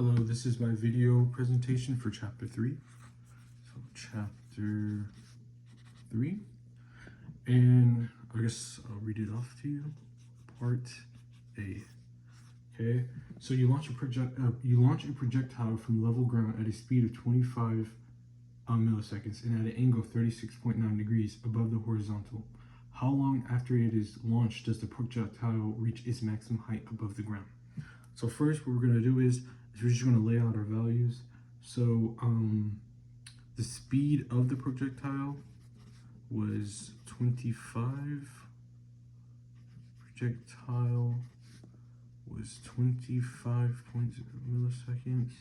Hello, this is my video presentation for chapter 3. So chapter 3, and I guess I'll read it off to you. Part A. Okay, so you launch a projectile from level ground at a speed of 25 milliseconds and at an angle of 36.9 degrees above the horizontal. How long after it is launched does the projectile reach its maximum height above the ground? So first, what we're going to do is we're just going to lay out our values. So the speed of the projectile was 25. Projectile was 25 milliseconds.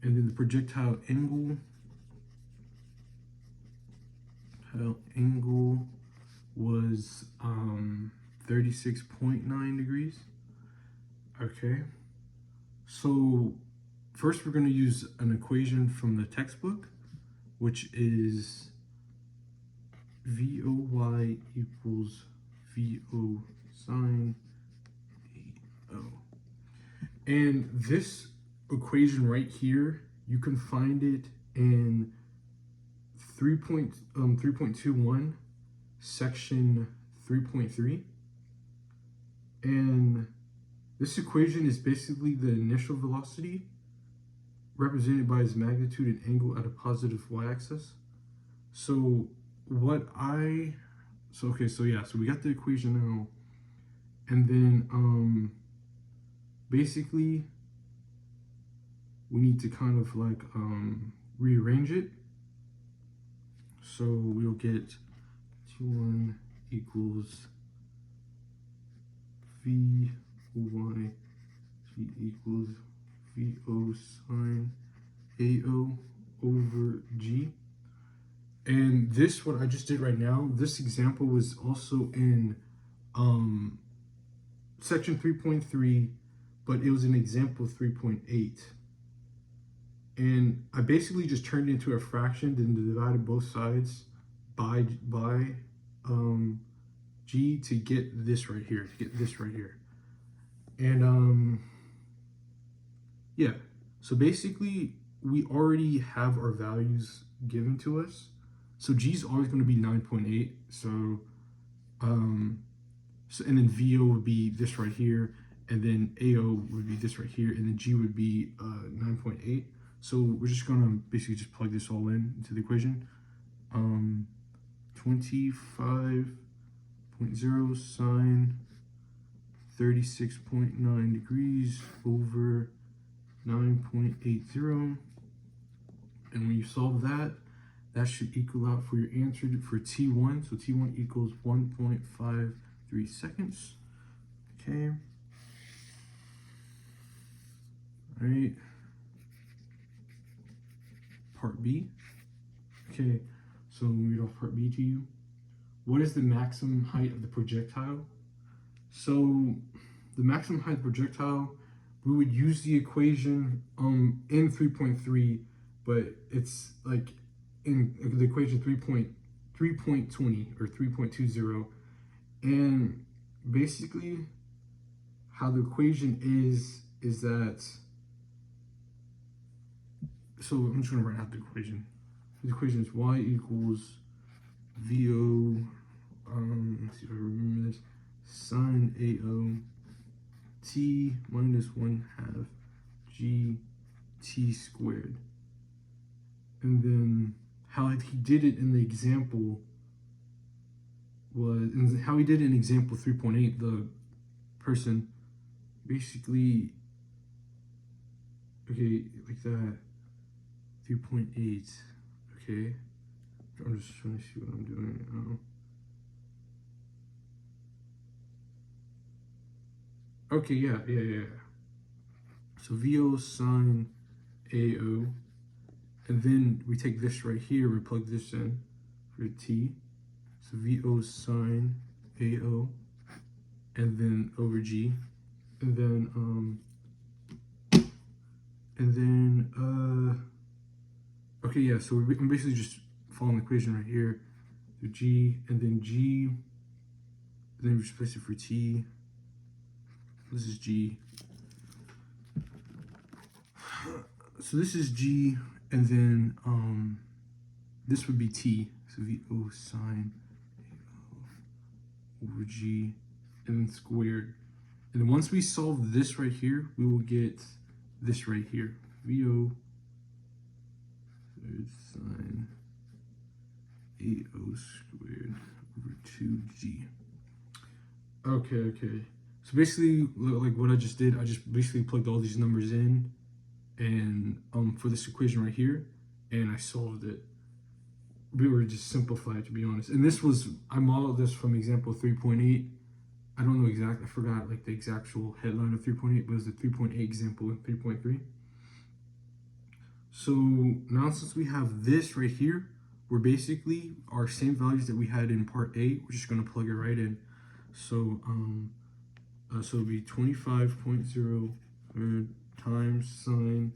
And then the projectile angle was 36.9 degrees. Okay, so first we're going to use an equation from the textbook, which is VOY equals VO sine AO. And this equation right here, you can find it in 3.21 section 3.3, and this equation is basically the initial velocity represented by its magnitude and angle at a positive y-axis. So we got the equation now, and then basically we need to kind of like rearrange it. So we'll get T1 equals VY equals VO sine AO over G. And this, what I just did right now, this example was also in section 3.3, but it was an example 3.8. And I basically just turned it into a fraction, then divided both sides by G to get this right here, And yeah, so basically we already have our values given to us. So G is always going to be 9.8. So and then VO would be this right here, and then AO would be this right here, and then G would be 9.8. So we're just going to basically just plug this all in into the equation. 25.0 sine 36.9 degrees over 9.80. And when you solve that, that should equal out for your answer for T1. So T1 equals 1.53 seconds. Okay. All right. Part B. Okay. So let me read off part B to you. What is the maximum height of the projectile? So the maximum height of the projectile, we would use the equation in 3.3, but it's like in the equation 3.20 or 3.20. And basically how the equation is that, so I'm just going to write out the equation. The equation is y equals VO, let's see if I remember this, sine AO T minus 1/2 G T squared. And then how he did it in the example was, how he did it in example 3.8, the person basically, okay, like that, 3.8, okay. I'm just trying to see what I'm doing now. Okay, yeah. So VO sine AO, and then we take this right here, we plug this in for T. So VO sine AO, and then over G, and then okay, yeah. So I'm basically just following the equation right here. So G, and then G, and then we just place it for T. This is G. so this is G, and then this would be T. So VO sine over G, and then squared. And then once we solve this right here, we will get this right here. VO sine AO squared over 2G. Okay. So basically, like what I just did, I just basically plugged all these numbers in, and for this equation right here, and I solved it. We were just simplified, to be honest. And this was, I modeled this from example 3.8. I don't know exactly, I forgot like the exact headline of 3.8, but it was the 3.8 example in 3.3. So now since we have this right here, we're basically our same values that we had in part A, we're just gonna plug it right in. So so it'll be 25.0 times sine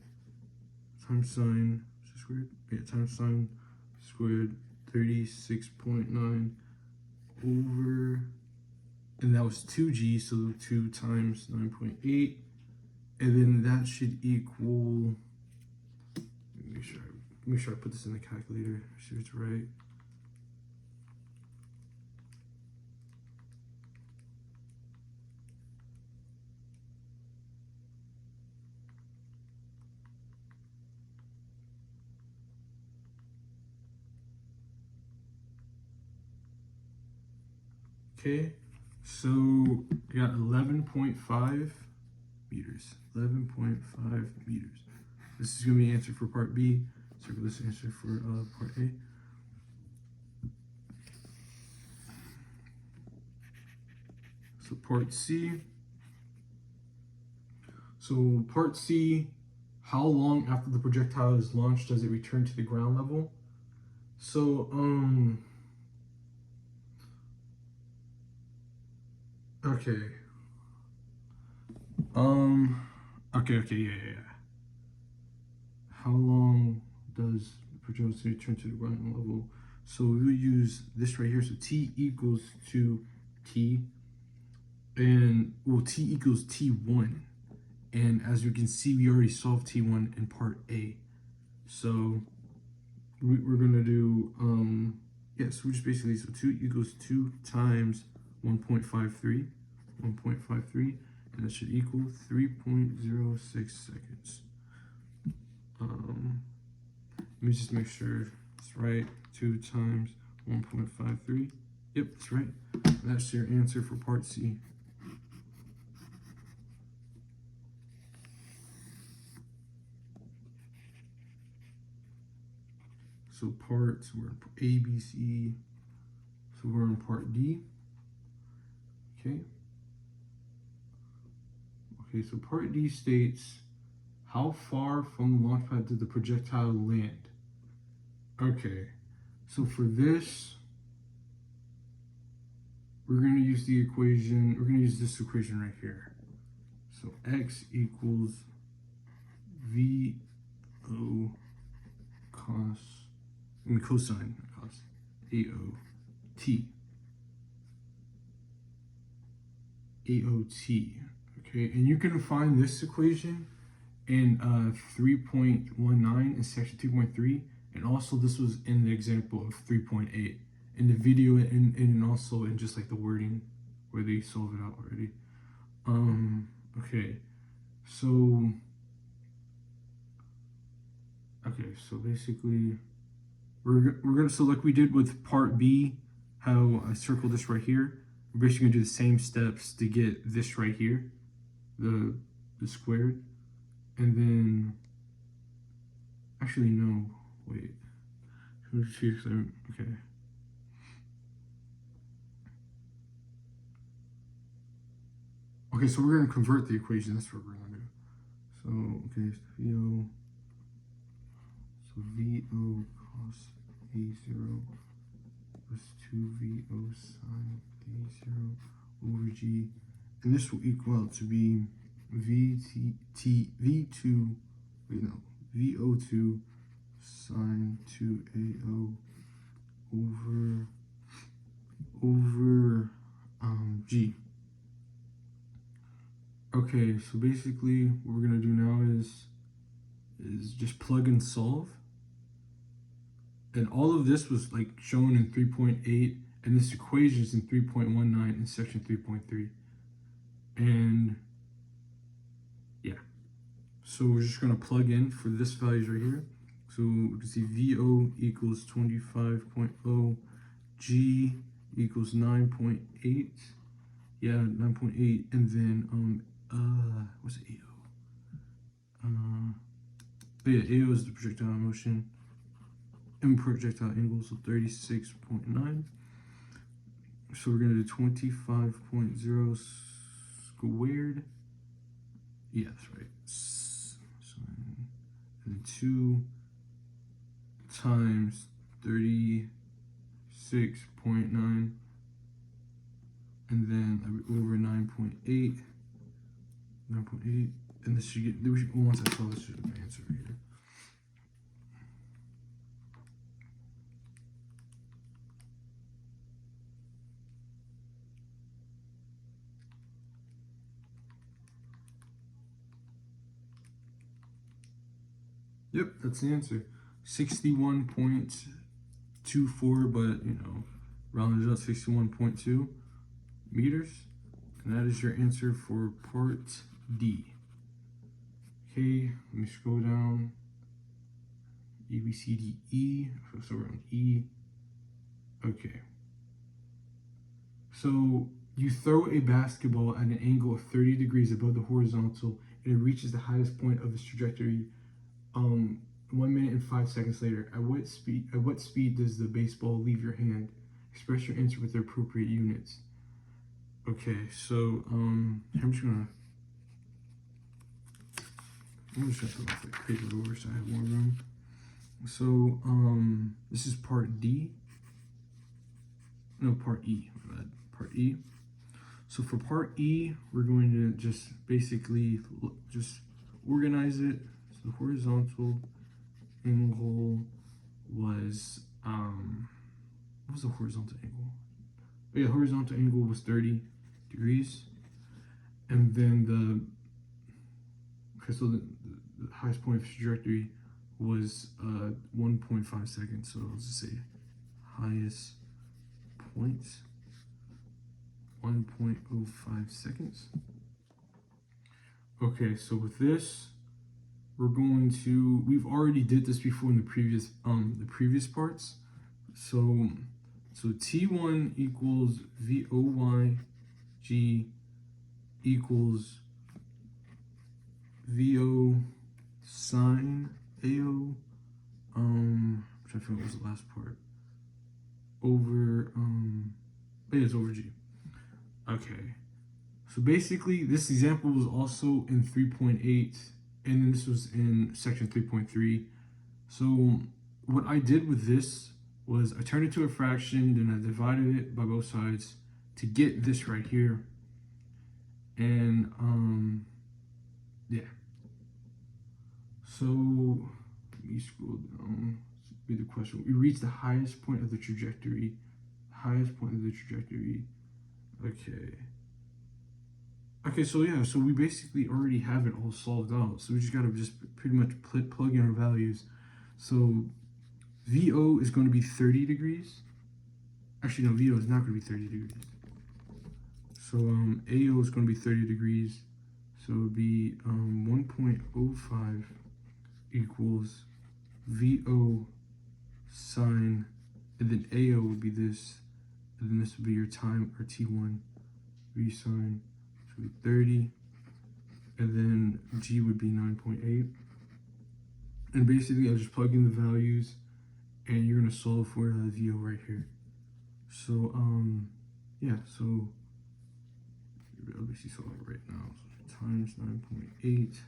squared, times sine squared 36.9 over, and that was 2G, so 2 times 9.8, and then that should equal, make sure I put this in the calculator, see if it's right. Okay, so I got 11.5 meters. 11.5 meters. This is going to be the answer for part B. Circle this answer for part A. So part C. So part C, how long after the projectile is launched does it return to the ground level? So okay. Yeah. How long does the projectile return to the ground level? So we will use this right here. So T equals to T, and well, T equals T1. And as you can see, we already solved T1 in part A. So we're gonna do, so we just basically, so 2 equals 2 times 1.53, and that should equal 3.06 seconds. Let me just make sure it's right. 2 times 1.53. Yep, that's right. That's your answer for part C. So parts, we're in A, B, C. So we're in part D. Okay. Okay, so part D states, how far from the launch pad did the projectile land? Okay, so for this, we're going to use the equation, we're going to use this equation right here. So x equals VO cosine AOT. Okay, and you can find this equation in 3.19 in section 2.3, and also this was in the example of 3.8 in the video, and also in just like the wording where they solve it out already. Okay, so basically we're gonna, so like we did with part B, how I circled this right here, we're basically gonna do the same steps to get this right here, the squared, and then actually no, wait, okay. Okay, so we're gonna convert the equation. That's what we're gonna do. So okay, VO. So VO cos A0 plus 2VO sine A0 over G, and this will equal out to be VO2 sine 2AO over G. Okay, so basically what we're gonna do now is plug and solve. And all of this was like shown in 3.8, and this equation is in 3.19 in section 3.3. And yeah, so we're just gonna plug in for this values right here. So we can see VO equals 25.0, G equals 9.8. Yeah, 9.8, and then what's AO? But yeah, AO is the projectile motion, and projectile angle, so 36.9. So we're gonna do 25.0 squared. Yeah, that's right. So, and 2 times 36.9, and then over 9.8, and this should get, once I solve this, should be my answer right here. Yep, that's the answer. 61.24, but rounded up 61.2 meters. And that is your answer for part D. Okay, let me scroll down. A, B, C, D, E. So we're on E. Okay. So you throw a basketball at an angle of 30 degrees above the horizontal, and it reaches the highest point of its trajectory 1 minute and 5 seconds later. At what speed does the baseball leave your hand? Express your answer with the appropriate units. Okay, so I'm just gonna put my paper over so I have more room. So this is part D. No, part E. Part E. So for part E, we're going to just basically just organize it. So the horizontal angle was what was the horizontal angle? Oh, yeah, horizontal angle was 30 degrees, and then the highest point of trajectory was 1.5 seconds. So let's just say highest point 1.05 seconds. Okay, so with this, we've already did this before in the previous parts. So T1 equals VOY G equals VO sine AO. I'm trying to figure out what was the last part. Over it's over G. Okay. So basically this example was also in 3.8, and then this was in section 3.3. So what I did with this was I turned it to a fraction, then I divided it by both sides to get this right here. And yeah. So let me scroll down. Be the question. We reached the highest point of the trajectory. Okay, so yeah, so we basically already have it all solved out. So we just gotta pretty much plug in our values. So VO is going to be 30 degrees. Actually, no, VO is not going to be 30 degrees. So AO is going to be 30 degrees. So it would be 1.05 equals VO sine, and then AO would be this, and then this would be your time, or T1, V sine, so it would be 30, and then G would be 9.8. And basically, I just plug in the values, and you're gonna solve for the VO right here. So yeah, so you're obviously solving right now. So times 9.8,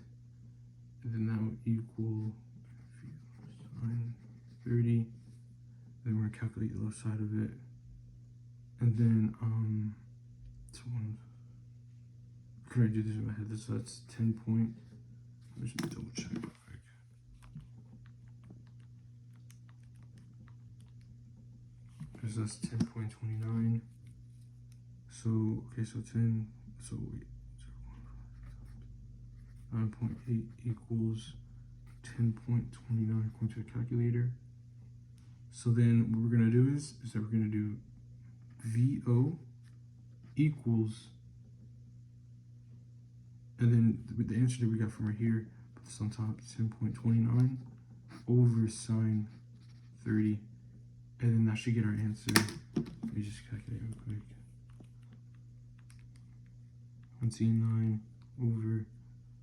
and then that would equal sine 30. Then we're gonna calculate the left side of it, and then can I do this in my head? So that's 10 point. Let me just double check real quick. Because that's 10.29. So okay, so 10. So wait, 9.8 equals 10.29 according to the calculator. So then what we're gonna do is that we're gonna do VO equals, and then with the answer that we got from right here, put this on top, 10.29 over sine 30, and then that should get our answer. Let me just calculate real quick. 29 over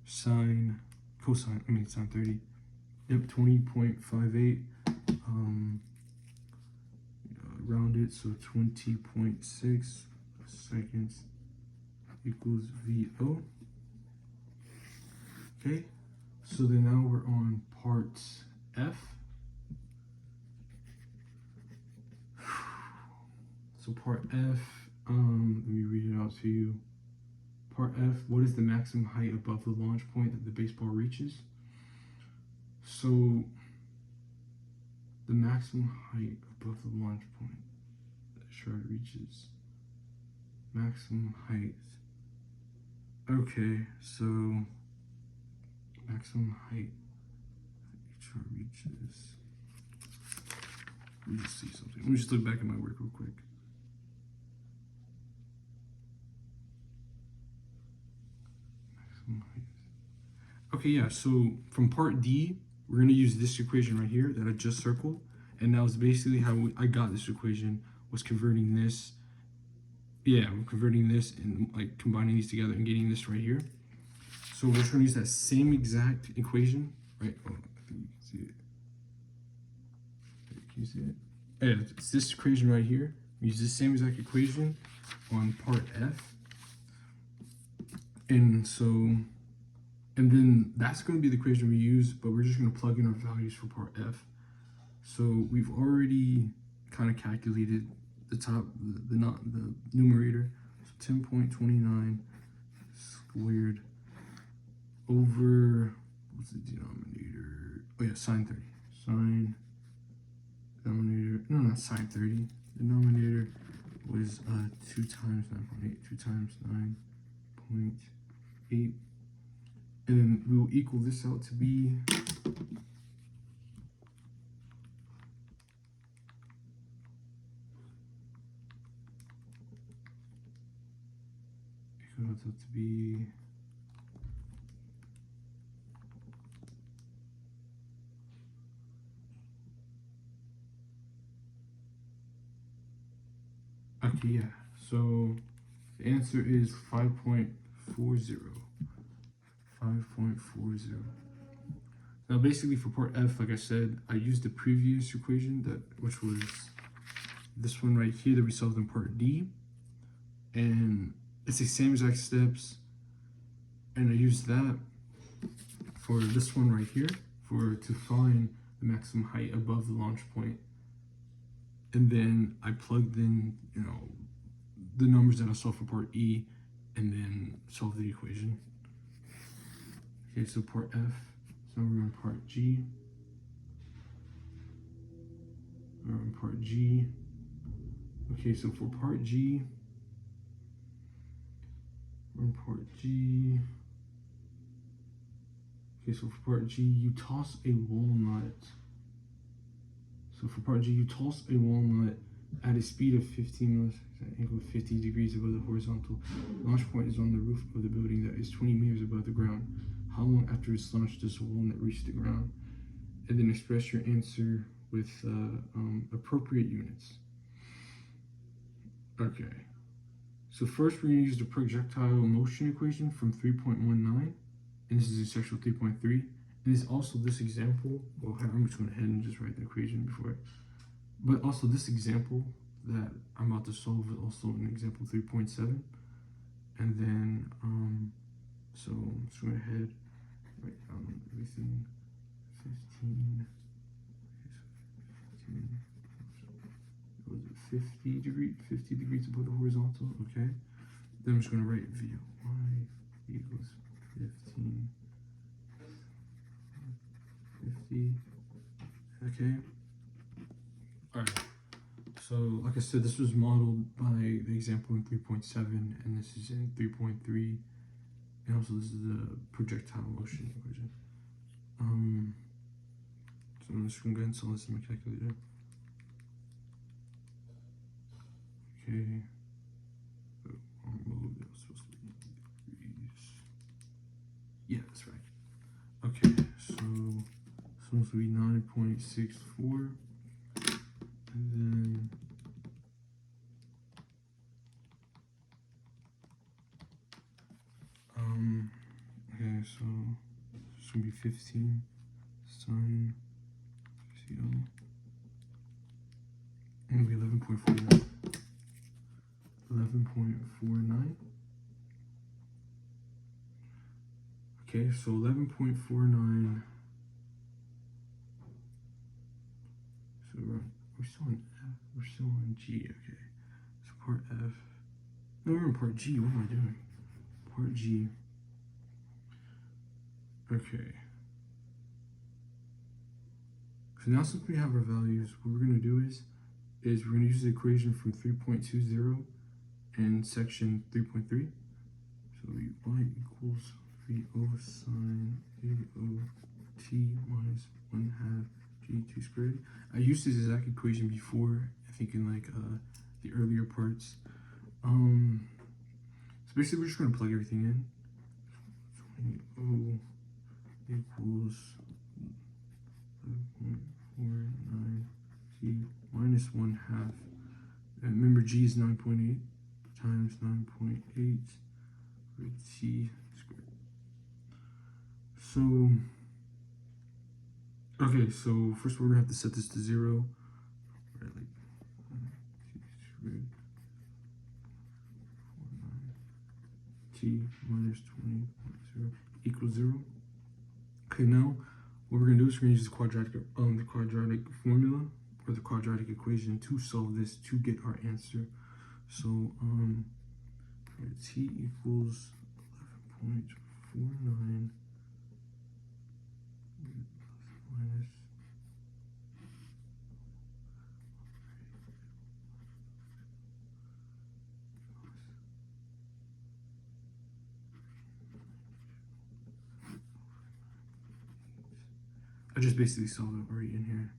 sine, sine 30. Yep, 20.58. Round it, so 20.6 seconds equals VO. Okay, so then now we're on part F. So part F, let me read it out to you. Part F, what is the maximum height above the launch point that the baseball reaches? So the maximum height above the launch point that shard reaches. Maximum height. Okay, so maximum height that each shard reaches. Let me just see something. Let me just look back at my work real quick. Maximum height. Okay, yeah, so from part D, we're going to use this equation right here that I just circled. And that was basically how I got this equation, was converting this. Yeah, I'm converting this and like combining these together and getting this right here. So we're just going to use that same exact equation, right? Oh, I think you can see it. Can you see it? Yeah, it's this equation right here. We use the same exact equation on part F. And so, and then that's going to be the equation we use, but we're just going to plug in our values for part F. So we've already kind of calculated the top, the numerator. So 10.29 squared over, what's the denominator? Oh yeah, sine 30. Sine, denominator, no, not sine 30. Denominator was 2 times 9.8, 2 times 9.8. And then we will equal this out to be okay, yeah, so the answer is 5.40. 5.40. Now basically for part F, like I said, I used the previous equation, which was this one right here that we solved in part D, and it's the same exact steps, and I used that for this one right here to find the maximum height above the launch point. And then I plugged in, the numbers that I saw for part E, and then solved the equation. Okay, so part F. So we're on part G. We're on part G. Okay, so for part G, we're on part G. Okay, so for part G, you toss a walnut. So for part G, you toss a walnut at a speed of 15 milliseconds at an angle of 50 degrees above the horizontal. The launch point is on the roof of the building that is 20 meters above the ground. How long after its launch does the walnut reach the ground? And then express your answer with appropriate units. Okay. So first we're going to use the projectile motion equation from 3.19. And this is exercise 3.3. And it's also this example. Well, I'm just going ahead and just write the equation before. But also this example that I'm about to solve is also in example 3.7. And then, so I'm just going ahead, write down everything. 15. What was it? 50 degrees above the horizontal. Okay. Then I'm just going to write VY equals 15. 50. Okay. All right. So, like I said, this was modeled by the example in 3.7, and this is in 3.3, and also this is the projectile motion equation. I'm just gonna go ahead and solve this in my calculator. Okay. Mode, that was supposed to be degrees. Yeah, that's right. Okay, so it's supposed to be 9.64. And then okay, so it's gonna be 15 sine CO. It'll be 11.49. 11.49. Okay, so 11.49. So we're still in F. We're still in G. Okay, so part F. No, we're in part G. What am I doing? Part G. Okay. So now since we have our values, what we're gonna do is we're gonna use the equation from 3.20 and section 3.3. So y equals VO sine AOT minus 1/2 G2 squared. I used this exact equation before, I think in like the earlier parts. So basically we're just gonna plug everything in. 20 equals 11.49 G minus 1/2. And remember G is 9.8 times 9.8 T squared. So, okay, so first we're gonna have to set this to 0. Right, like T squared 49 T minus 20.0 equals 0. Okay, now what we're gonna do is we're gonna use the quadratic formula or the quadratic equation to solve this to get our answer. So T equals 11.49 minus I just basically solved it already in here.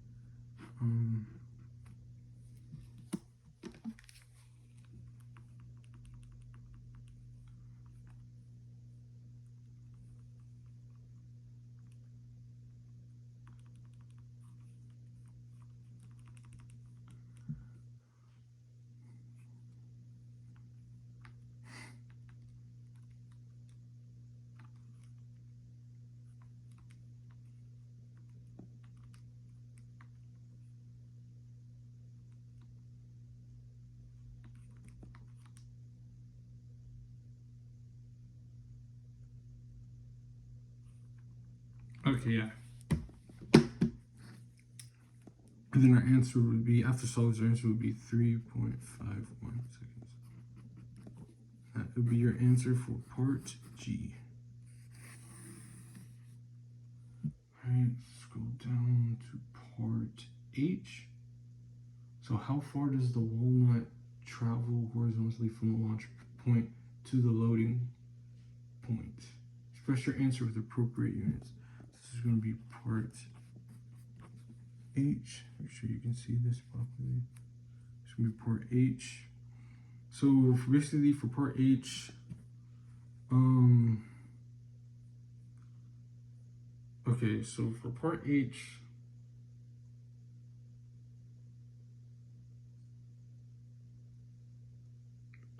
Okay, yeah. And then our answer would be, after solving, our answer would be 3.51 seconds. That would be your answer for part G. Alright, scroll down to part H. So how far does the walnut travel horizontally from the launch point to the loading point? Express your answer with appropriate units. This is going to be part H. Make sure you can see this properly. It's going to be part H. So basically for part H, okay, so for part H,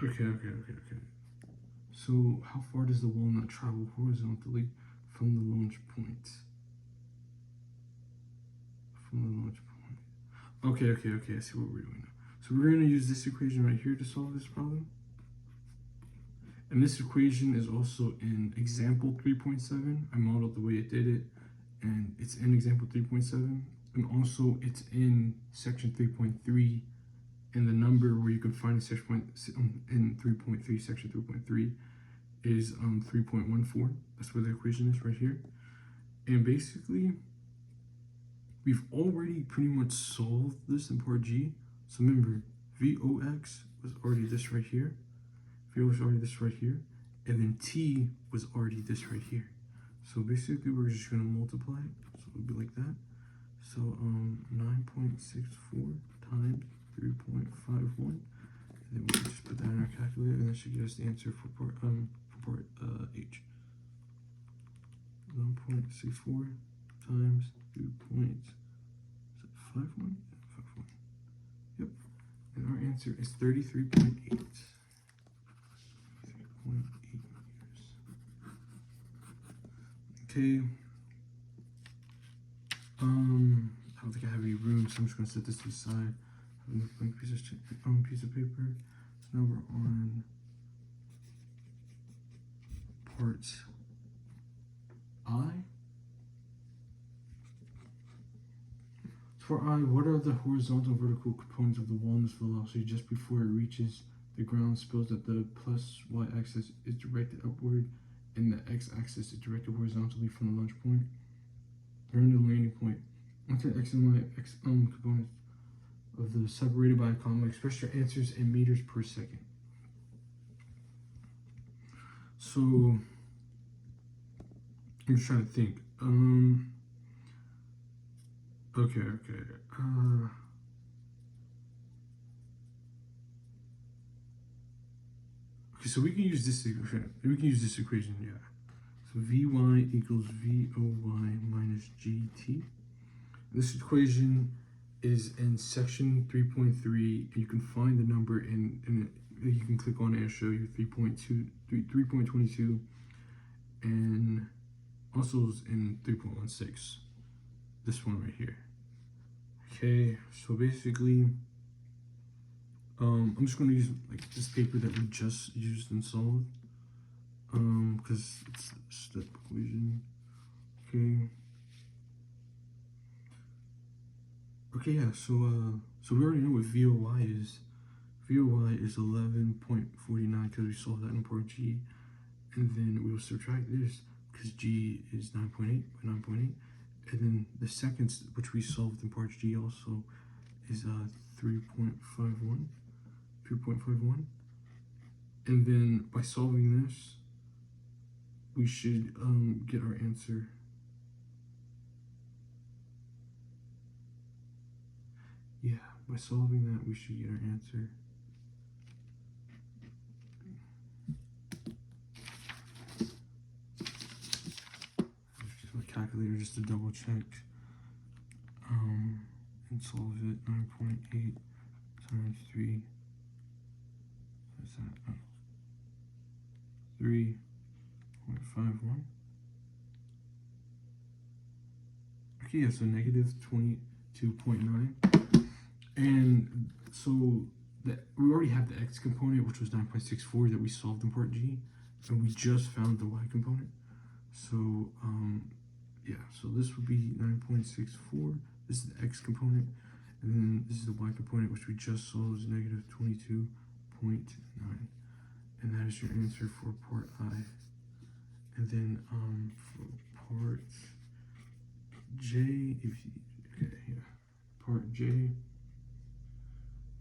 okay. So how far does the walnut travel horizontally from the launch point? Okay, I see what we're doing now. So we're going to use this equation right here to solve this problem. And this equation is also in example 3.7. I modeled the way it did it, and it's in example 3.7. And also it's in section 3.3, and the number where you can find section in 3.3, section 3.3 is 3.14. That's where the equation is right here. And basically, we've already pretty much solved this in part G. So remember, Vox was already this right here. V was already this right here. And then T was already this right here. So basically, we're just going to multiply. So it would be like that. So 9.64 times 3.51. And then we can just put that in our calculator, and that should get us the answer for part H. 1.64 times 3.51. Yep. And our answer is 33.8. 33.8 meters. Okay. I don't think I have any room, so I'm just gonna set this to the side. I have a blank piece of paper. So now we're on part I. For I, what are the horizontal and vertical components of the walnut's velocity just before it reaches the ground? Suppose that the plus y-axis is directed upward and the x-axis is directed horizontally from the launch point. During the landing point, enter x and y components of the separated by a comma. Express your answers in meters per second. So I'm just trying to think. Okay. Okay, so we can use this equation. Yeah. So Vy equals Voy minus GT. This equation is in section 3.3, and you can find the number in you can click on it and show you 3.22, and also in 3.16. This one right here. Okay, so basically, I'm just going to use like this paper that we just used and solved, because it's a step equation. Okay, yeah. So we already know what VOY is. VOY is 11.49 because we solved that in part G, and then we will subtract this because G is 9.8 by 9.8, and then the seconds, which we solved in part G also, is 3.51, and then by solving this, we should get our answer. Yeah, by solving that, we should get our answer. Just my calculator just to double check. And solve it. 9.8 times 3. What's that? 3.51. Okay, yeah, so negative 22.9. And so that we already have the x component, which was 9.64 that we solved in part G, and we just found the y component. So yeah, so this would be 9.64. This is the x component, and then this is the y component, which we just solved is negative 22.9, and that is your answer for part I. And then for part J, part J,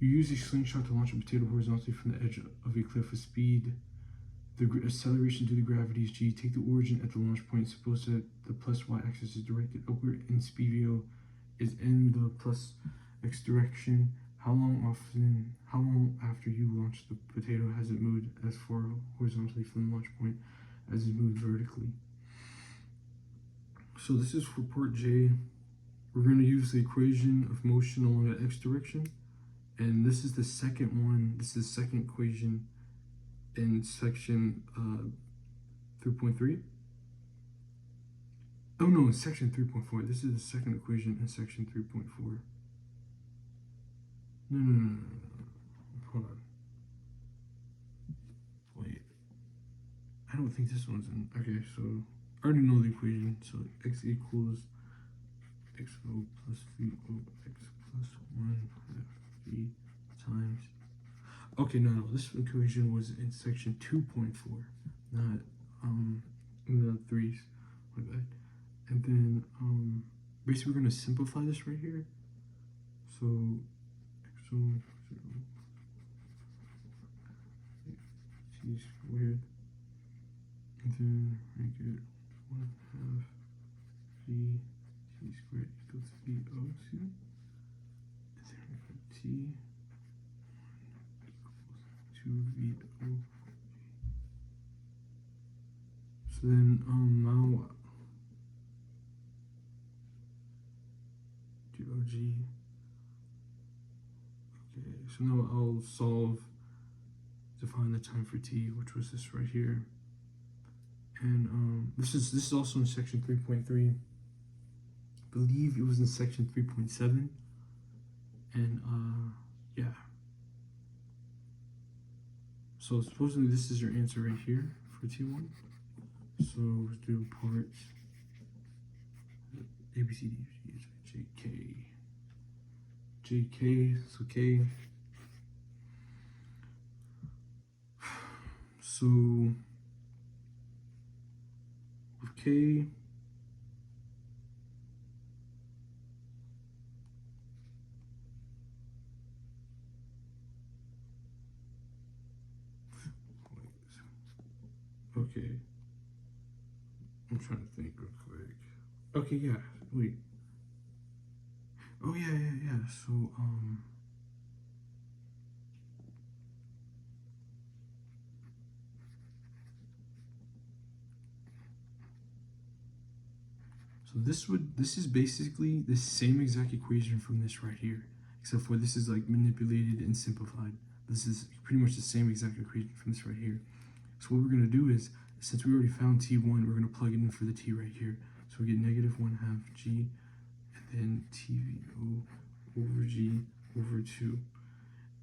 you use a slingshot to launch a potato horizontally from the edge of a cliff with speed. The acceleration due to gravity is g. Take the origin at the launch point. Suppose that the plus y-axis is directed upward and speed v is in the plus x direction. How long after you launch the potato has it moved as far horizontally from the launch point as it moved vertically? So this is for part J. We're going to use the equation of motion along the x direction, and this is the second one. This is the second equation in section 3.3. Oh no, in section 3.4. This is the second equation in section 3.4. No. Hold on. Wait. I don't think this one's in. Okay, so I already know the equation. So x equals xo plus vo x plus 1 v times. Okay, no, this equation was in section 2.4, not the 3's. My bad. And then basically we're gonna simplify this right here. So xo t squared, and then make it 1/2 v t t squared equals VO2. And then we have T equals 2VO. So then, now what? GOG. Okay, so now I'll define the time for T, which was this right here. And this is also in section 3.3. I believe it was in section 3.7. And yeah. So supposedly this is your answer right here for T1. So let's do part A, B, C, D, E, F, G, H, I, J, K. So K. So with K, okay. I'm trying to think real quick. Okay, yeah. Wait. Oh yeah. So this is basically the same exact equation from this right here, except for this is like manipulated and simplified. This is pretty much the same exact equation from this right here. So what we're gonna do is, since we already found T1, we're gonna plug it in for the T right here. So we get -1/2 G, and then TVO over G over 2,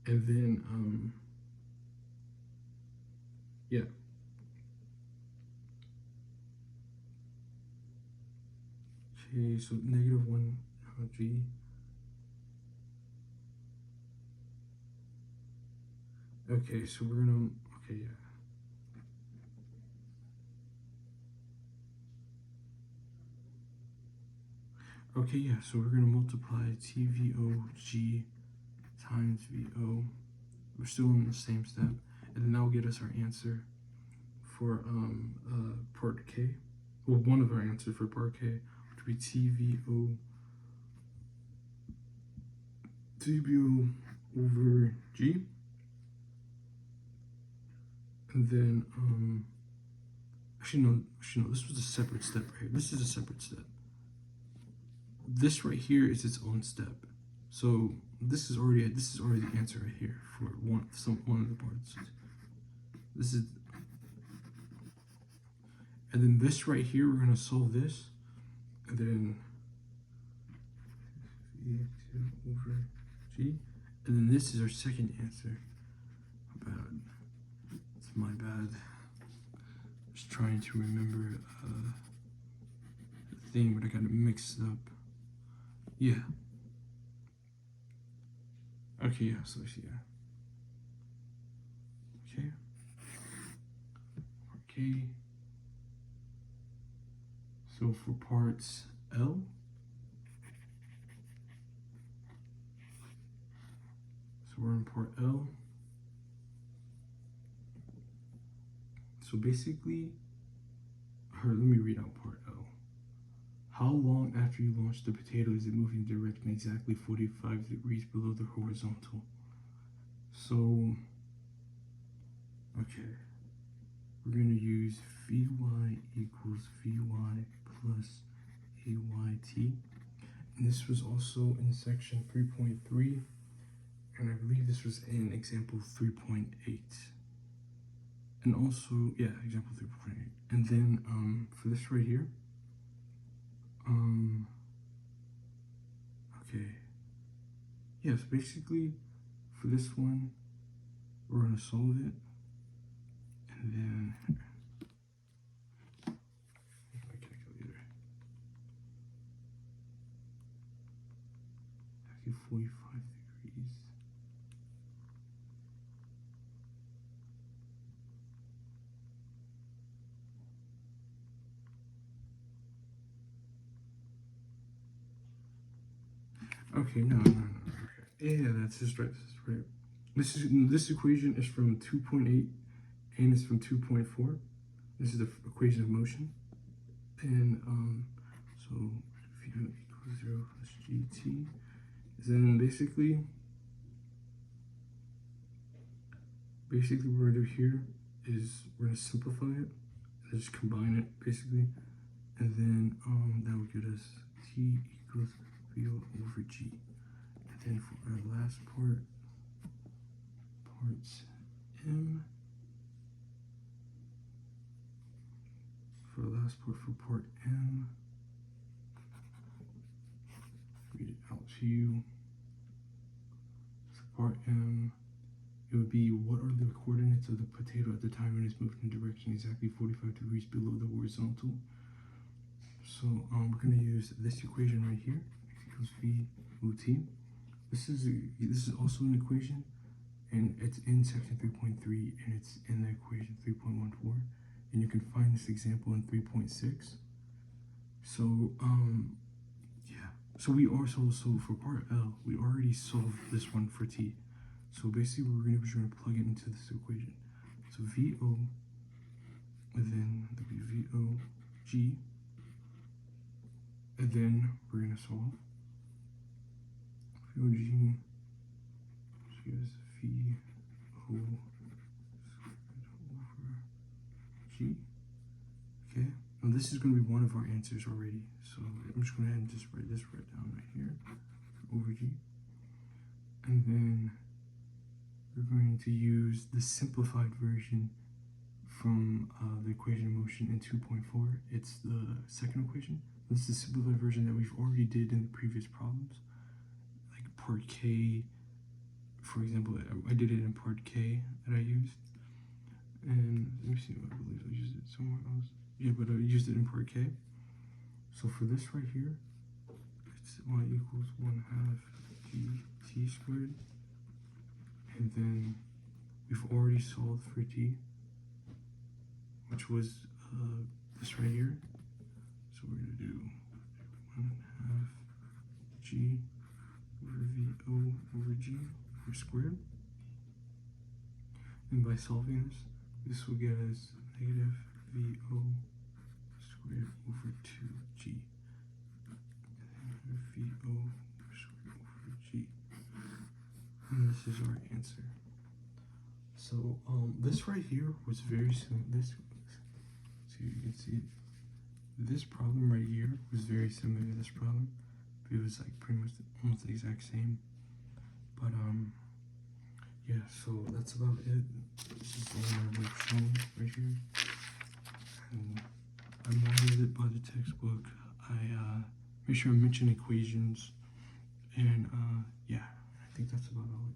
and then yeah. Okay, so -1 G. Okay, so we're gonna, okay, yeah. Okay, yeah, so we're gonna multiply TVOG times VO. We're still in the same step, and then that'll get us our answer for part K. Well, one of our answers for part K, which would be TVO over G. And then actually no, this was a separate step right here. This is a separate step. This right here is its own step. So this is already the answer right here for one of the parts. This is, and then this right here, we're gonna solve this, and then V2 over G, and then this is our second answer. My bad. It's my bad. Just trying to remember the thing, but I got it mixed up. Yeah. Okay, yeah, so yeah. Okay. Okay. So for parts L, so we're in part L. So basically, let me read out part L. How long after you launch the potato is it moving direction exactly 45 degrees below the horizontal? So, okay, we're going to use Vy equals Vy plus Ayt. And this was also in section 3.3, and I believe this was in example 3.8. And also, yeah, example 3.8. And then for this right here, okay, yes, basically for this one, we're gonna solve it, and then my calculator, actually 45 degrees. Okay, no. Okay. Yeah, that's just right. This equation is from 2.8 and it's from 2.4. This is the equation of motion. And so V equals 0 plus gt. Then basically what we're gonna do here is we're gonna simplify it and just combine it basically, and then that will give us t equals VO over g. And then for our last part m, for the last part for part m, read it out to you. So part m, it would be, what are the coordinates of the potato at the time when it's moved in direction exactly 45 degrees below the horizontal? So we're going to use this equation right here, equals v OT. This is also an equation, and it's in section 3.3, and it's in the equation 3.14, and you can find this example in 3.6. So yeah, so we also, so for part L, we already solved this one for t. So basically what we're going to do is we're going to plug it into this equation. So VO, and then there'll be VOG, and then we're going to solve VOG, so gives VO over G. Okay, now this is going to be one of our answers already. So I'm just going to go ahead and just write this down right here, over G. And then we're going to use the simplified version from the equation of motion in 2.4. It's the second equation. This is the simplified version that we've already did in the previous problems. Like part K, for example, I did it in part K that I used. And let me see, I believe I used it somewhere else. Yeah, but I used it in part K. So for this right here, it's y equals 1/2 gt squared. And then we've already solved for t, which was this right here. So we're going to do 1/2 g over VO over g squared. And by solving this will get us negative VO squared over 2g. And then VO squared over g. And this is our answer. So this right here was very similar. So you can see this problem right here was very similar to this problem. It was like pretty much almost the exact same. But yeah, so that's about it. This is all my work shown right here. And I modeled it by the textbook. I make sure I mention equations, and yeah, I think that's about all.